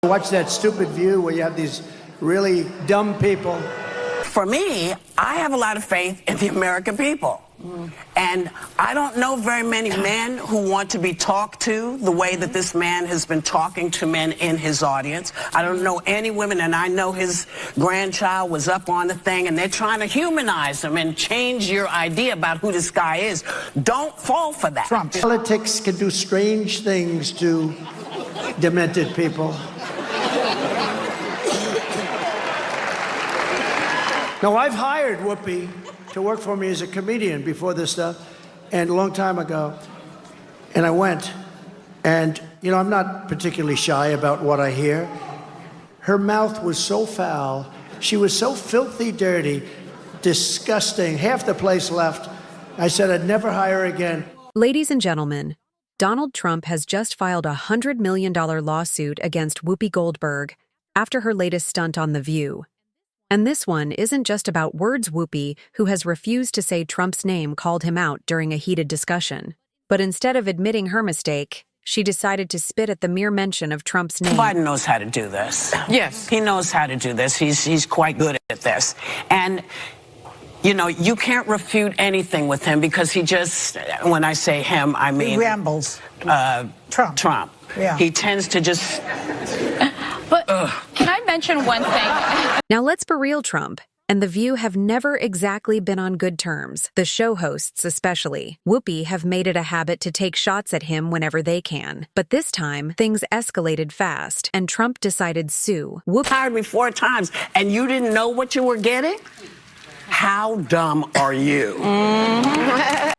Watch that stupid View where you have these really dumb people. For me, I have a lot of faith in the American people. And I don't know very many men who want to be talked to the way that this man has been talking to men in his audience. I don't know any women, and I know his grandchild was up on the thing, and they're trying to humanize him and change your idea about who this guy is. Don't fall for that. Trump. Politics can do strange things to demented people. No, I've hired Whoopi to work for me as a comedian before this stuff, and a long time ago. And I went, and, you know, I'm not particularly shy about what I hear. Her mouth was so foul. She was so filthy dirty, disgusting. Half the place left. I said I'd never hire her again. Ladies and gentlemen, Donald Trump has just filed a $100 million lawsuit against Whoopi Goldberg after her latest stunt on The View. And this one isn't just about words Whoopi, who has refused to say Trump's name, called him out during a heated discussion. But instead of admitting her mistake, she decided to spit at the mere mention of Trump's name. Biden knows how to do this. Yes. He knows how to do this. He's quite good at this. And, you know, you can't refute anything with him because he just, when I say him, I mean... He rambles. Trump. Yeah. He tends to just... But can I mention one thing? Now let's be real, Trump and The View have never exactly been on good terms. The show hosts especially. Whoopi have made it a habit to take shots at him whenever they can. But this time, things escalated fast, and Trump decided sue. Whoopi hired me 4 times, and you didn't know what you were getting? How dumb are you?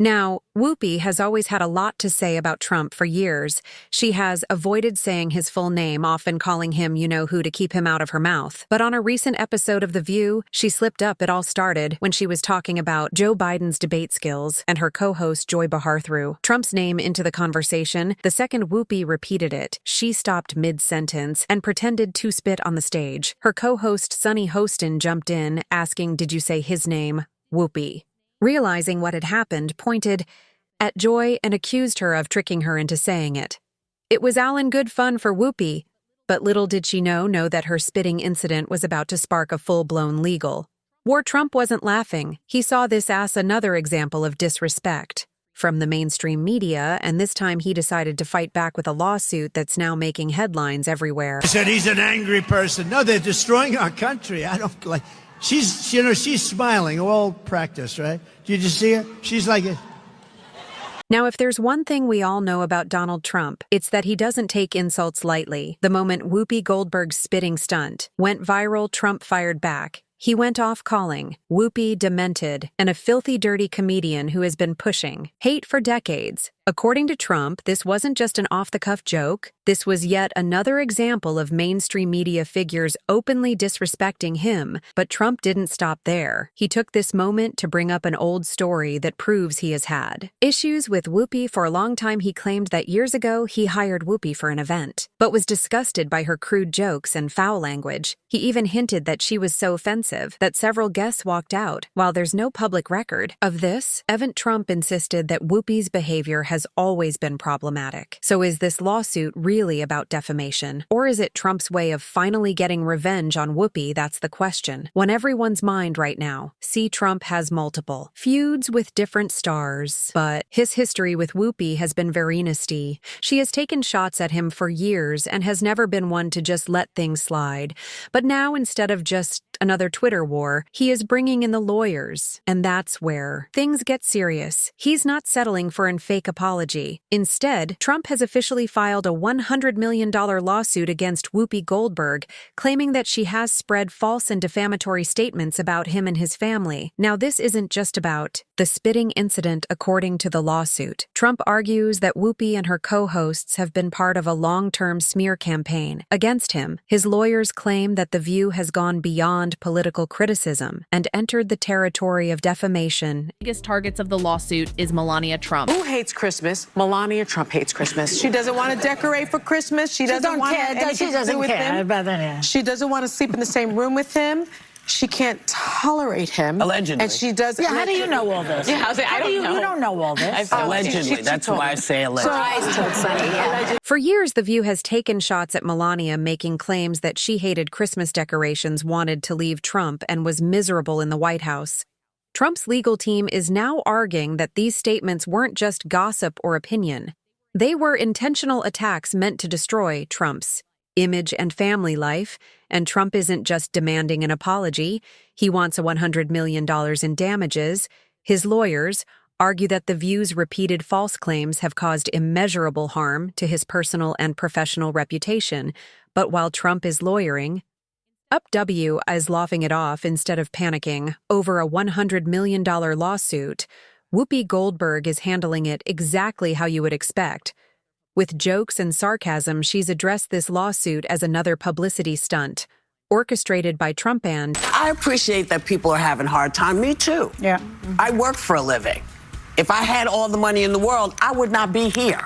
Now, Whoopi has always had a lot to say about Trump for years. She has avoided saying his full name, often calling him you-know-who to keep him out of her mouth. But on a recent episode of The View, she slipped up. It all started when she was talking about Joe Biden's debate skills, and her co-host Joy Behar threw Trump's name into the conversation. The second Whoopi repeated it, she stopped mid-sentence and pretended to spit on the stage. Her co-host Sunny Hostin jumped in, asking, "Did you say his name, Whoopi?" Realizing what had happened, pointed at Joy and accused her of tricking her into saying it. It was all in good fun for Whoopi, but little did she know that her spitting incident was about to spark a full-blown legal war. Trump wasn't laughing. He saw this as another example of disrespect from the mainstream media, and this time he decided to fight back with a lawsuit that's now making headlines everywhere. I said he's an angry person. No, they're destroying our country. I don't like... She's, you know, she's smiling, all practice, right? Did you see her? She's like a... Now, if there's one thing we all know about Donald Trump, it's that he doesn't take insults lightly. The moment Whoopi Goldberg's spitting stunt went viral, Trump fired back. He went off calling Whoopi demented and a filthy, dirty comedian who has been pushing hate for decades. According to Trump, this wasn't just an off-the-cuff joke. This was yet another example of mainstream media figures openly disrespecting him. But Trump didn't stop there. He took this moment to bring up an old story that proves he has had issues with Whoopi. For a long time, he claimed that years ago he hired Whoopi for an event, but was disgusted by her crude jokes and foul language. He even hinted that she was so offensive that several guests walked out. While there's no public record of this, Trump insisted that Whoopi's behavior has always been problematic. So is this lawsuit really about defamation? Or is it Trump's way of finally getting revenge on Whoopi? That's the question on everyone's mind right now. See, Trump has multiple feuds with different stars, but his history with Whoopi has been very nasty. She has taken shots at him for years and has never been one to just let things slide. But now, instead of just another Twitter war, he is bringing in the lawyers. And that's where things get serious. He's not settling for a fake apology. Instead, Trump has officially filed a $100 million lawsuit against Whoopi Goldberg, claiming that she has spread false and defamatory statements about him and his family. Now, this isn't just about the spitting incident. According to the lawsuit, Trump argues that Whoopi and her co-hosts have been part of a long-term smear campaign against him. His lawyers claim that The View has gone beyond political criticism and entered the territory of defamation. Biggest targets of the lawsuit is Melania Trump. Who hates Christmas? Melania Trump hates Christmas. She doesn't want to decorate for Christmas. She doesn't want to have anything to do with him. She doesn't want to sleep in the same room with him. she can't tolerate him. Allegedly. And she does. Yeah, how do you know all this? Yeah, I was like, I don't know. You don't know all this. Allegedly. That's why I say allegedly. For years, The View has taken shots at Melania, making claims that she hated Christmas decorations, wanted to leave Trump, and was miserable in the White House. Trump's legal team is now arguing that these statements weren't just gossip or opinion. They were intentional attacks meant to destroy Trump's image and family life, and Trump isn't just demanding an apology. He wants $100 million in damages. His lawyers argue that The View's repeated false claims have caused immeasurable harm to his personal and professional reputation. But while Trump is lawyering, UpW is laughing it off instead of panicking over a $100 million lawsuit. Whoopi Goldberg is handling it exactly how you would expect. With jokes and sarcasm, she's addressed this lawsuit as another publicity stunt, orchestrated by Trump. And I appreciate that people are having a hard time. Me too. Yeah. I work for a living. If I had all the money in the world, I would not be here.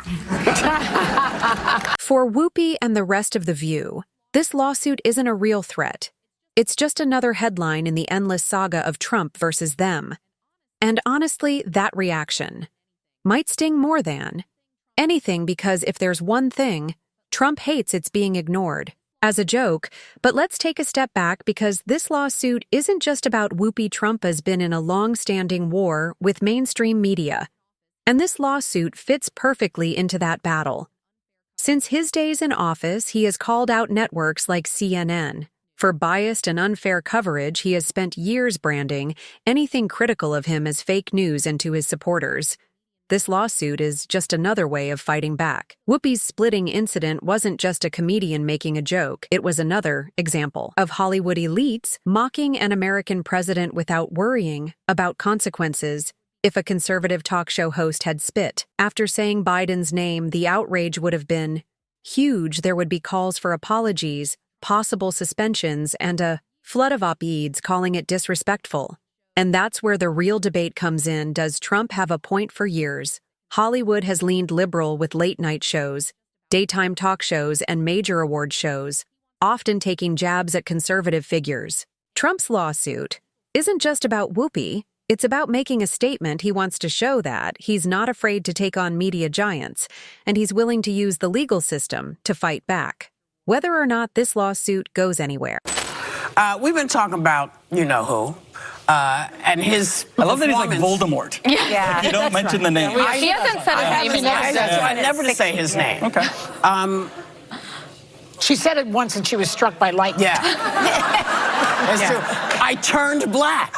for Whoopi and the rest of The View, this lawsuit isn't a real threat. It's just another headline in the endless saga of Trump versus them. And honestly, that reaction might sting more than anything, because if there's one thing, Trump hates, it's being ignored. As a joke, but let's take a step back, because this lawsuit isn't just about Whoopi. Trump has been in a long-standing war with mainstream media, and this lawsuit fits perfectly into that battle. Since his days in office, he has called out networks like CNN for biased and unfair coverage. He has spent years branding anything critical of him as fake news, and to his supporters, this lawsuit is just another way of fighting back. Whoopi's splitting incident wasn't just a comedian making a joke. It was another example of Hollywood elites mocking an American president without worrying about consequences. If a conservative talk show host had spit after saying Biden's name, the outrage would have been huge. There would be calls for apologies, possible suspensions, and a flood of op-eds calling it disrespectful. And that's where the real debate comes in. Does Trump have a point? For years, Hollywood has leaned liberal with late-night shows, daytime talk shows, and major award shows, often taking jabs at conservative figures. Trump's lawsuit isn't just about Whoopi. It's about making a statement. He wants to show that he's not afraid to take on media giants, and he's willing to use the legal system to fight back, whether or not this lawsuit goes anywhere. We've been talking about you-know-who. And his I love that he's like Voldemort. Yeah. You don't mention the name. He hasn't said his name. That's why I never to say his name. Okay. She said it once and she was struck by lightning. Yeah. That's true. I turned black.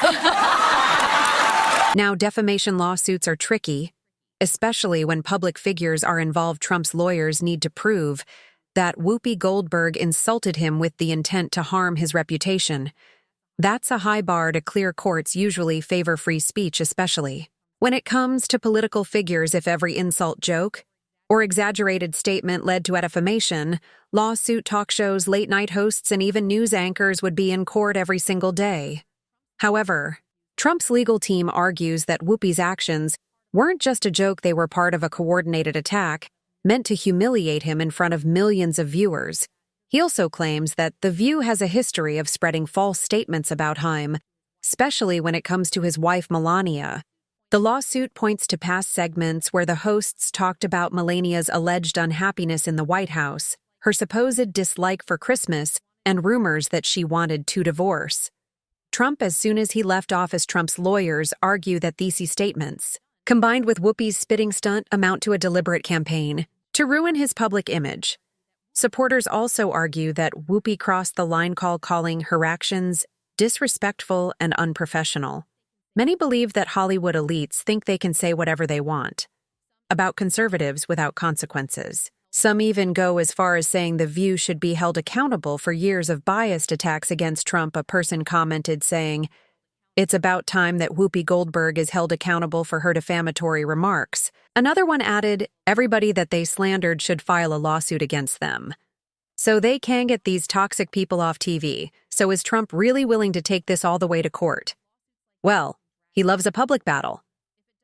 Now, defamation lawsuits are tricky, especially when public figures are involved. Trump's lawyers need to prove that Whoopi Goldberg insulted him with the intent to harm his reputation. That's a high bar to clear. Courts usually favor free speech, especially when it comes to political figures. If every insult, joke, or exaggerated statement led to defamation, lawsuit talk shows, late-night hosts, and even news anchors would be in court every single day. However, Trump's legal team argues that Whoopi's actions weren't just a joke. They were part of a coordinated attack meant to humiliate him in front of millions of viewers. He also claims that The View has a history of spreading false statements about him, especially when it comes to his wife Melania. The lawsuit points to past segments where the hosts talked about Melania's alleged unhappiness in the White House, her supposed dislike for Christmas, and rumors that she wanted to divorce Trump as soon as he left office. Trump's lawyers argue that these statements, combined with Whoopi's spitting stunt, amount to a deliberate campaign to ruin his public image. Supporters also argue that Whoopi crossed the line, calling her actions disrespectful and unprofessional. Many believe that Hollywood elites think they can say whatever they want about conservatives without consequences. Some even go as far as saying The View should be held accountable for years of biased attacks against Trump. A person commented saying, "It's about time that Whoopi Goldberg is held accountable for her defamatory remarks." Another one added, "Everybody that they slandered should file a lawsuit against them, so they can get these toxic people off TV." So is Trump really willing to take this all the way to court? Well, he loves a public battle.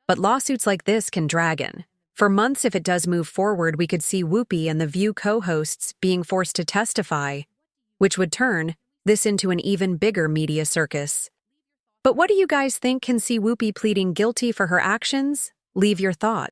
But lawsuits like this can drag on for months. If it does move forward, we could see Whoopi and The View co-hosts being forced to testify, which would turn this into an even bigger media circus. But what do you guys think? Can see Whoopi pleading guilty for her actions? Leave your thoughts.